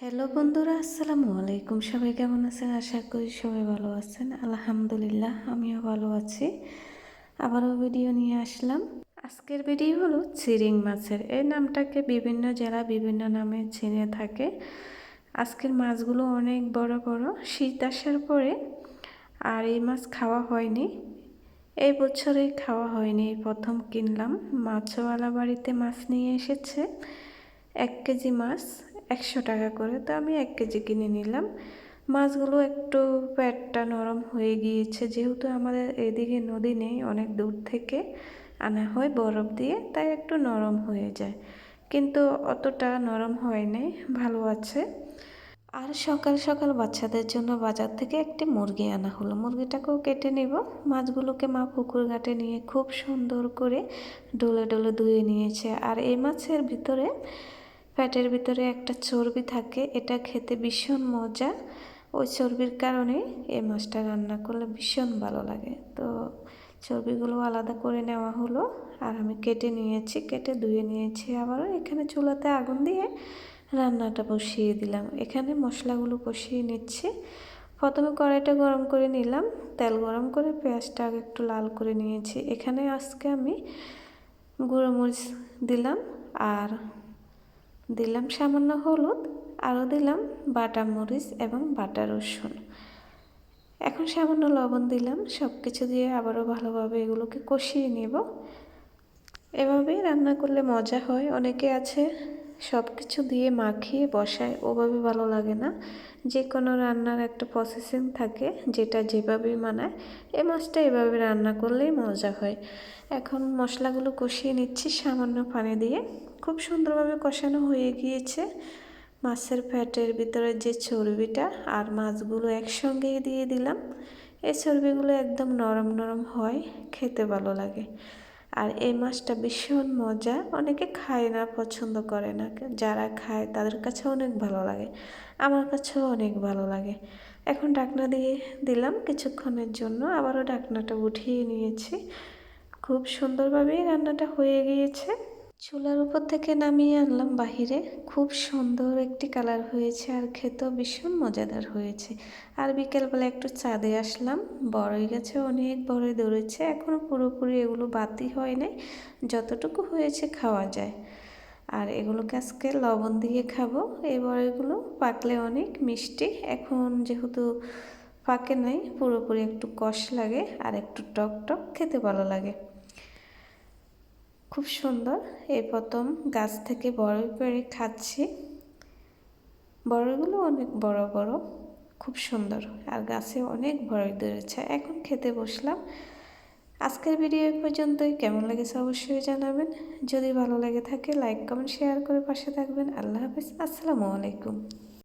Hello বন্ধুরা, আসসালামু আলাইকুম। সবাই কেমন আছেন? আশা করি সবাই ভালো আছেন। আলহামদুলিল্লাহ, আমিও ভালো আছি। আবারও ভিডিও নিয়ে আসলাম। আজকের ভিডিও হলো চিরিং মাছের। এই নামটাকে বিভিন্ন জেলা বিভিন্ন নামে চিনে থাকে। আজকের মাছগুলো অনেক বড় বড়। শীত আসার পরে আর এই মাছ খাওয়া হয়নি, এই বছরে খাওয়া হয়নি, এই প্রথম কিনলাম। মাছওয়ালা বাড়িতে মাছ নিয়ে এসেছে 1 কেজি মাছ 100 টাকা করে, তো আমি 1 কেজি কিনে নিলাম। মাছগুলো একটু পেটটা নরম হয়ে গিয়েছে, যেহেতু আমাদের এদিকে নদী নেই, অনেক দূর থেকে আনা হয় বরফ দিয়ে, তাই একটু নরম হয়ে যায়, কিন্তু অতটা নরম হয় নাই, ভালো আছে। আর সকাল সকাল বাচ্চাদের জন্য বাজার থেকে একটি মুরগি আনা হলো, মুরগিটাকেও কেটে নেব। মাছগুলোকে মা পুকুর ঘাটে নিয়ে খুব সুন্দর করে ডলে ডলে ধুয়ে নিয়েছে। আর এই মাছের ভিতরে, পেটের ভিতরে একটা চর্বি থাকে, এটা খেতে ভীষণ মজা। ওই চর্বির কারণে এই মাছটা রান্না করলে ভীষণ ভালো লাগে। তো চর্বিগুলো আলাদা করে নেওয়া হলো, আর আমি কেটে নিয়েছি, কেটে ধুয়ে নিয়েছি। আবারও এখানে চুলাতে আগুন দিয়ে রান্নাটা বসিয়ে দিলাম। এখানে মশলাগুলো কষিয়ে নিচ্ছি। প্রথমে কড়াইটা গরম করে নিলাম, তেল গরম করে পেঁয়াজটা আগে একটু লাল করে নিয়েছি। এখানে আজকে আমি গুঁড়ো মরিচ দিলাম, আর দিলাম সামান্য হলুদ, আরও দিলাম বাটা মরিচ এবং বাটা রসুন। এখন সামান্য লবণ দিলাম। সব কিছু দিয়ে আবারও ভালোভাবে এগুলোকে কষিয়ে নেব। এভাবেই রান্না করলে মজা হয়। অনেকে আছে সব কিছু দিয়ে মাখিয়ে বসায়, ওভাবে ভালো লাগে না। যে কোনো রান্নার একটা প্রসেসিং থাকে, যেটা যেভাবেই মানায়। এই মাছটা এভাবে রান্না করলেই মজা হয়। এখন মশলাগুলো কষিয়ে নিচ্ছি সামান্য পানি দিয়ে। খুব সুন্দরভাবে কষানো হয়ে গিয়েছে। মাছের পেটের ভিতরে যে চর্বিটা আর মাছগুলো একসঙ্গে দিয়ে দিলাম। এই চর্বিগুলো একদম নরম নরম হয়, খেতে ভালো লাগে। আর এই মাছটা ভীষণ মজা। অনেকে খায় না, পছন্দ করে না, যারা খায় তাদের কাছে অনেক ভালো লাগে, আমার কাছেও অনেক ভালো লাগে। এখন ঢাকনা দিয়ে দিলাম কিছুক্ষণের জন্য, আবারও ঢাকনাটা উঠিয়ে নিয়েছি। খুব সুন্দরভাবেই রান্নাটা হয়ে গিয়েছে। চুলার উপর থেকে নামিয়ে আনলাম বাহিরে। খুব সুন্দর একটি কালার হয়েছে, আর খেতেও ভীষণ মজাদার হয়েছে। আর বিকেলবেলা একটু ছাদে আসলাম, বড়ই গাছে অনেক বড়ই ধরেছে, এখনও পুরোপুরি এগুলো বাতি হয় নাই, যতটুকু হয়েছে খাওয়া যায়। আর এগুলোকে আজকে লবণ দিয়ে খাবো। এই বড়ইগুলো পাকলে অনেক মিষ্টি, এখন যেহেতু পাকে নাই, পুরোপুরি একটু কষ লাগে আর একটু টক টক, খেতে ভালো লাগে। খুব সুন্দর। এই প্রথম গাছ থেকে বড়ই পেড়ে খাচ্ছি। বড়ইগুলো অনেক বড় বড়, খুব সুন্দর, আর গাছে অনেক বড়ই ধরেছে। এখন খেতে বসলাম। আজকের ভিডিও এই পর্যন্তই। কেমন লেগেছে অবশ্যই জানাবেন। যদি ভালো লেগে থাকে লাইক কমেন্ট শেয়ার করে পাশে থাকবেন। আল্লাহ হাফিজ, আসসালামু আলাইকুম।